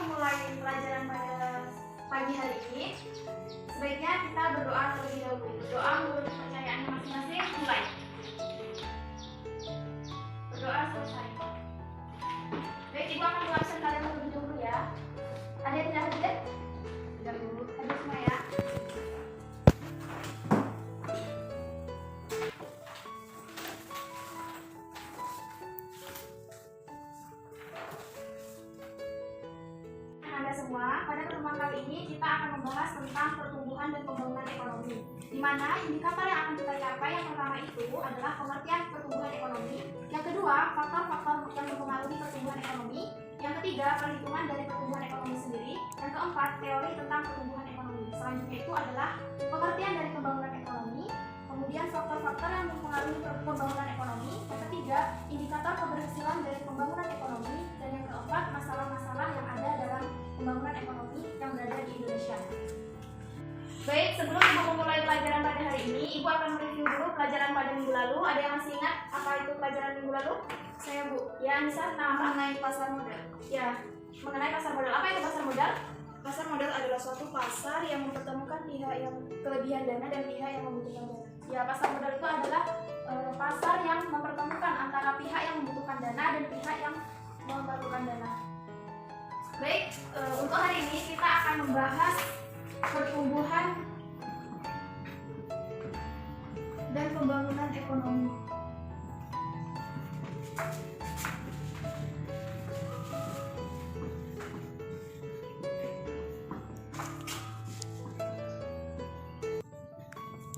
memulai pelajaran pada pagi hari ini, sebaiknya kita berdoa terlebih dahulu. Berdoa menurut kepercayaannya masing-masing. Mulai. Berdoa selesai. Baik, ibu akan melakukan kalian terlebih dahulu ya. Ada yang tidak hadir? Tidak dulu. Hadir semua ya. Semua, pada pertemuan kali ini kita akan membahas tentang pertumbuhan dan pembangunan ekonomi, di mana indikator yang akan kita capai yang pertama itu adalah pengertian pertumbuhan ekonomi, yang kedua faktor-faktor yang mempengaruhi pertumbuhan ekonomi, yang ketiga perhitungan dari pertumbuhan ekonomi sendiri, yang keempat teori tentang pertumbuhan ekonomi. Selanjutnya itu adalah pengertian dari pembangunan ekonomi, kemudian faktor-faktor yang mempengaruhi pembangunan ekonomi, yang ketiga indikator keberhasilan dari pembangunan ekonomi, dan yang keempat masalah-masalah yang ada dalam pembangunan ekonomi yang berada di Indonesia. Baik, sebelum Ibu memulai pelajaran pada hari ini, Ibu akan mereview dulu pelajaran pada minggu lalu. Ada yang masih ingat apa itu pelajaran minggu lalu? Saya Bu. Ya, Anissa, mengenai pasar modal. Ya, mengenai pasar modal. Apa itu pasar modal? Pasar modal adalah suatu pasar yang mempertemukan pihak yang kelebihan dana dan pihak yang membutuhkan dana. Ya, pasar modal itu adalah pasar yang mempertemukan antara pihak yang membutuhkan dana dan pihak yang memerlukan dana. Baik, untuk hari ini kita akan membahas pertumbuhan dan pembangunan ekonomi.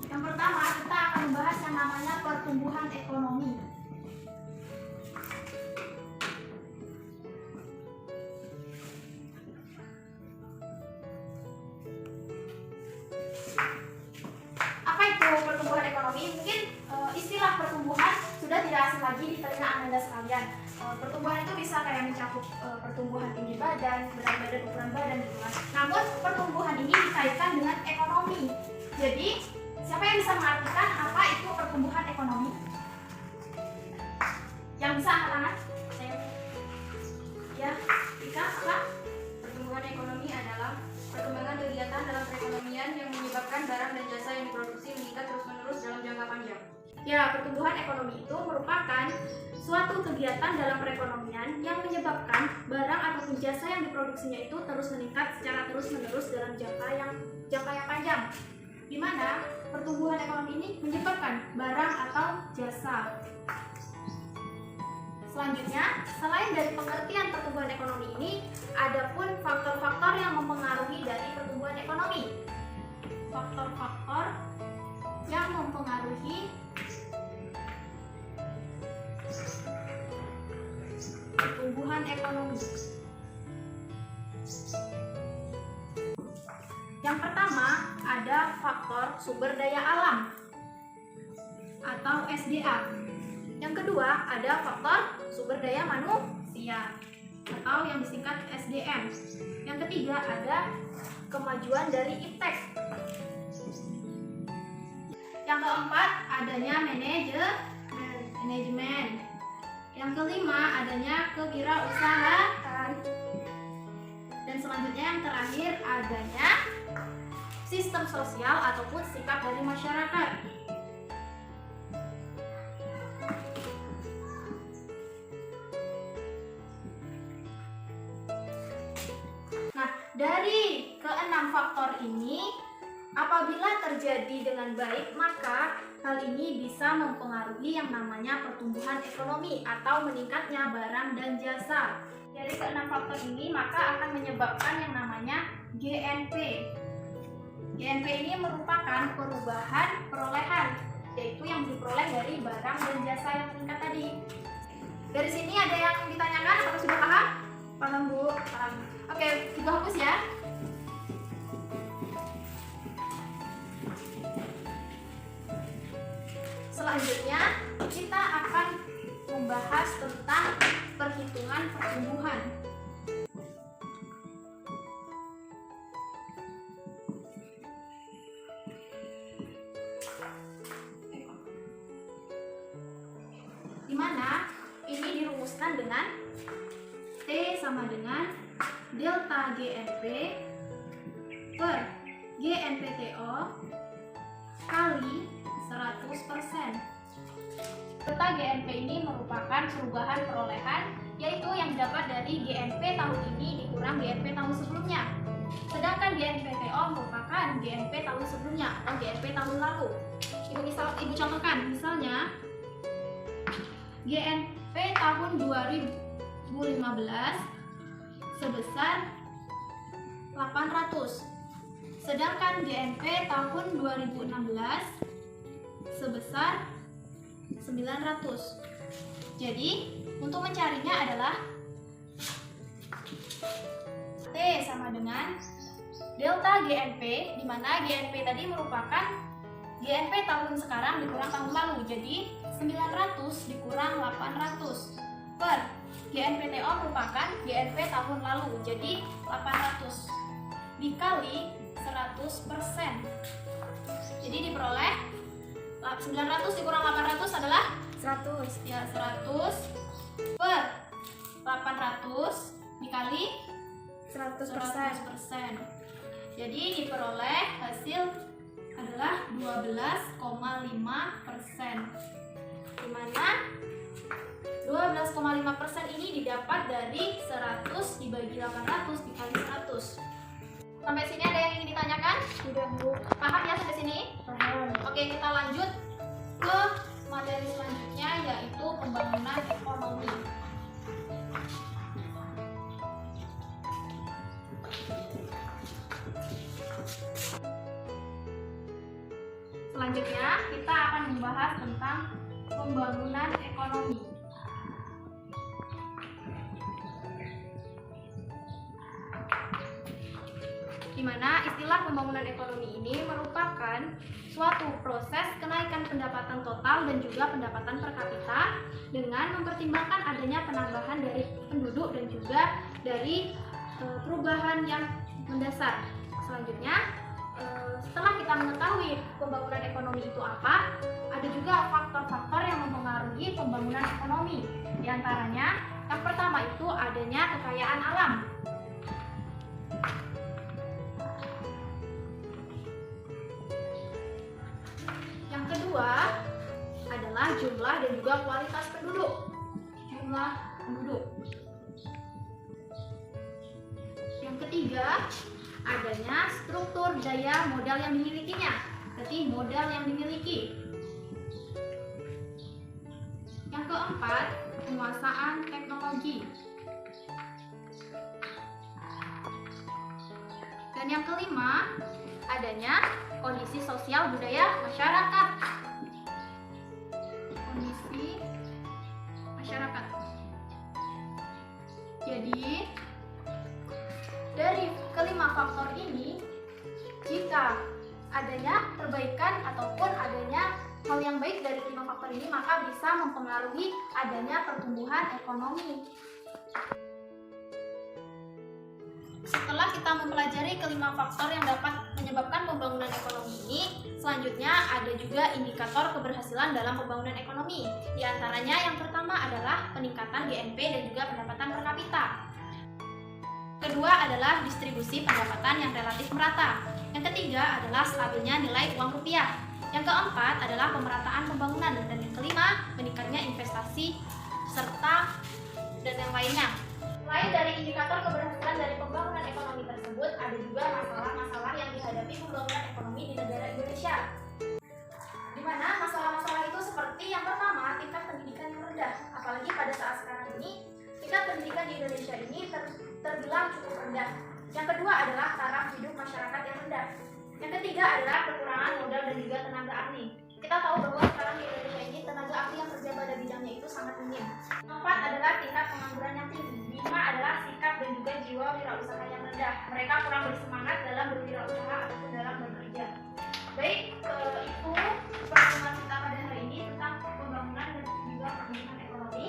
Yang pertama, kita akan membahas yang namanya pertumbuhan ekonomi. Pertumbuhan ekonomi, mungkin istilah pertumbuhan sudah tidak asing lagi di telinga Anda sekalian. Pertumbuhan itu bisa kayak mencakup pertumbuhan tinggi badan, berat badan, ukuran badan gitu kan. Namun pertumbuhan ini dikaitkan dengan ekonomi. Jadi siapa yang bisa mengartikan apa itu pertumbuhan ekonomi? Yang bisa angkat tangan? Ya, Ika, apa? Pertumbuhan ekonomi adalah perkembangan kegiatan dalam perekonomian yang menyebabkan barang dan jasa yang diproduksi meningkat terus-menerus dalam jangka panjang. Ya, pertumbuhan ekonomi itu merupakan suatu kegiatan dalam perekonomian yang menyebabkan barang ataupun jasa yang diproduksinya itu terus meningkat secara terus-menerus dalam jangka yang panjang. Di mana pertumbuhan ekonomi ini menyebabkan barang atau jasa. Selanjutnya, selain dari pengertian pertumbuhan ekonomi ini, ada pun faktor-faktor yang mempengaruhi dari pertumbuhan ekonomi. Faktor-faktor yang mempengaruhi pertumbuhan ekonomi. Yang pertama, ada faktor sumber daya alam atau SDA. Yang kedua, ada faktor sumber daya manusia atau yang disingkat SDM. Yang ketiga, ada kemajuan dari iptek. Yang keempat, adanya manajemen. Yang kelima, adanya kewirausahaan. Dan selanjutnya yang terakhir, adanya sistem sosial ataupun sikap dari masyarakat. Dari keenam faktor ini, apabila terjadi dengan baik, maka hal ini bisa mempengaruhi yang namanya pertumbuhan ekonomi atau meningkatnya barang dan jasa. Dari keenam faktor ini, maka akan menyebabkan yang namanya GNP. GNP ini merupakan perubahan perolehan, yaitu yang diperoleh dari barang dan jasa yang meningkat tadi. Dari sini ada yang ditanyakan, apakah sudah paham? Paham Bu? Paham. Oke, kita hapus ya. Selanjutnya, kita akan membahas tentang perhitungan pertumbuhan. Di mana ini dirumuskan dengan T sama dengan delta GNP per GNPTO kali 100%. Delta GNP ini merupakan perubahan perolehan, yaitu yang didapat dari GNP tahun ini dikurang GNP tahun sebelumnya. Sedangkan GNPTO merupakan GNP tahun sebelumnya atau GNP tahun lalu. Ibu contohkan, misalnya GNP tahun 2015 sebesar 800. Sedangkan GNP tahun 2016 sebesar 900. Jadi, untuk mencarinya adalah T sama dengan delta GNP, di mana GNP tadi merupakan GNP tahun sekarang dikurang tahun lalu. Jadi, 900 dikurang 800 per GNPTO merupakan GNP tahun lalu. Jadi, 800 dikali 100%. Jadi diperoleh 900 dikurang 800 adalah 100. ya 100 per 800 dikali 100%. Jadi diperoleh hasil adalah 12,5%. Di mana 12,5% ini didapat dari 100 dibagi 800 dikali 100. Sampai sini ada yang ingin ditanyakan? Tidak, Bu. Paham ya sampai sini? Paham. Oke, kita lanjut ke materi selanjutnya, yaitu pembangunan ekonomi. Selanjutnya, kita akan membahas tentang pembangunan ekonomi. Di mana istilah pembangunan ekonomi ini merupakan suatu proses kenaikan pendapatan total dan juga pendapatan per kapita dengan mempertimbangkan adanya penambahan dari penduduk dan juga dari perubahan yang mendasar. Selanjutnya, setelah kita mengetahui pembangunan ekonomi itu apa, ada juga faktor-faktor yang mempengaruhi pembangunan ekonomi. Di antaranya, yang pertama itu adanya kekayaan alam. Yang kedua adalah jumlah dan juga kualitas penduduk. Jumlah penduduk. Yang ketiga, adanya struktur daya modal yang dimilikinya. Berarti modal yang dimiliki. Yang keempat, penguasaan teknologi. Dan yang kelima, adanya kondisi sosial budaya masyarakat. Kondisi masyarakat. Jadi, dari kelima faktor ini, jika adanya perbaikan ataupun adanya hal yang baik dari kelima faktor ini, maka bisa mempengaruhi adanya pertumbuhan ekonomi. Setelah kita mempelajari kelima faktor yang dapat menyebabkan pembangunan ekonomi ini, selanjutnya ada juga indikator keberhasilan dalam pembangunan ekonomi. Di antaranya yang pertama adalah peningkatan GNP dan juga pendapatan per kapita. Kedua adalah distribusi pendapatan yang relatif merata. Yang ketiga adalah stabilnya nilai uang rupiah. Yang keempat adalah pemerataan pembangunan. Dan yang kelima, meningkatnya investasi serta dan yang lainnya. Selain dari indikator keberhasilan dari pembangunan ekonomi tersebut, ada juga masalah-masalah yang dihadapi pembangunan ekonomi di negara Indonesia. Di mana masalah-masalah itu seperti yang pertama, tingkat pendidikan yang rendah. Apalagi pada saat sekarang ini, tingkat pendidikan di Indonesia ini terbilang cukup rendah. Yang kedua adalah taraf hidup masyarakat yang rendah. Yang ketiga adalah kekurangan modal dan juga tenaga ahli. Kita tahu bahwa sekarang di Indonesia ini tenaga ahli yang kerja pada bidangnya itu sangat minim. Keempat adalah tingkat pengangguran yang tinggi. Lima adalah sikap dan juga jiwa wirausaha yang rendah. Mereka kurang bersemangat dalam berwirausaha ataupun dalam bekerja. Baik, itu pertemuan kita pada hari ini tentang pembangunan dan juga pertumbuhan ekonomi.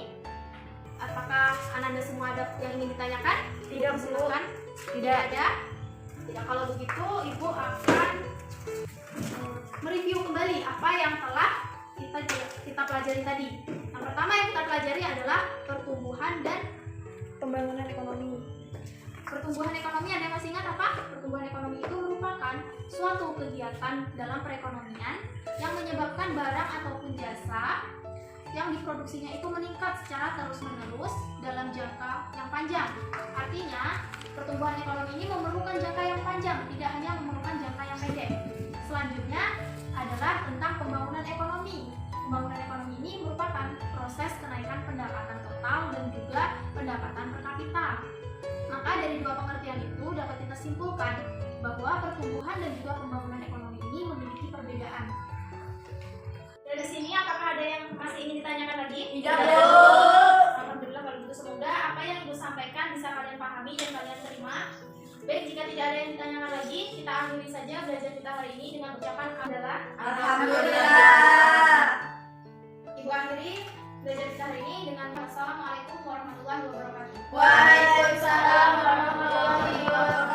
Apakah Ananda semua ada yang ingin ditanyakan? Tidak, Bu. Silakan. Tidak ada? Tidak. Kalau begitu, Ibu akan mereview kembali apa yang telah kita pelajari tadi. Yang pertama yang kita pelajari adalah pertumbuhan dan Pembangunan ekonomi. Pertumbuhan ekonomi, ada yang masih ingat apa? Pertumbuhan ekonomi itu merupakan suatu kegiatan dalam perekonomian yang menyebabkan barang ataupun jasa yang diproduksinya itu meningkat secara terus-menerus dalam jangka yang panjang. Artinya, pertumbuhan ekonomi ini memerlukan jangka yang panjang, tidak hanya memerlukan jangka yang pendek. Selanjutnya adalah tentang pembangunan ekonomi. Pembangunan ekonomi ini merupakan proses kenaikan pendapatan total dan juga pendapatan per kapita. Maka dari dua pengertian itu dapat kita simpulkan bahwa pertumbuhan dan juga pembangunan ekonomi ini memiliki perbedaan. Dari sini apakah ada yang masih ingin ditanyakan lagi? Tidak. Alhamdulillah kalau gitu, semoga apa yang Ibu sampaikan bisa kalian pahami dan kalian terima. Baik, jika tidak ada yang ditanyakan lagi, kita akhiri saja belajar kita hari ini dengan ucapan adalah Alhamdulillah. Ibu akhiri belajar kita hari ini dengan Assalamualaikum warahmatullahi wabarakatuh. Waalaikumsalam warahmatullahi wabarakatuh.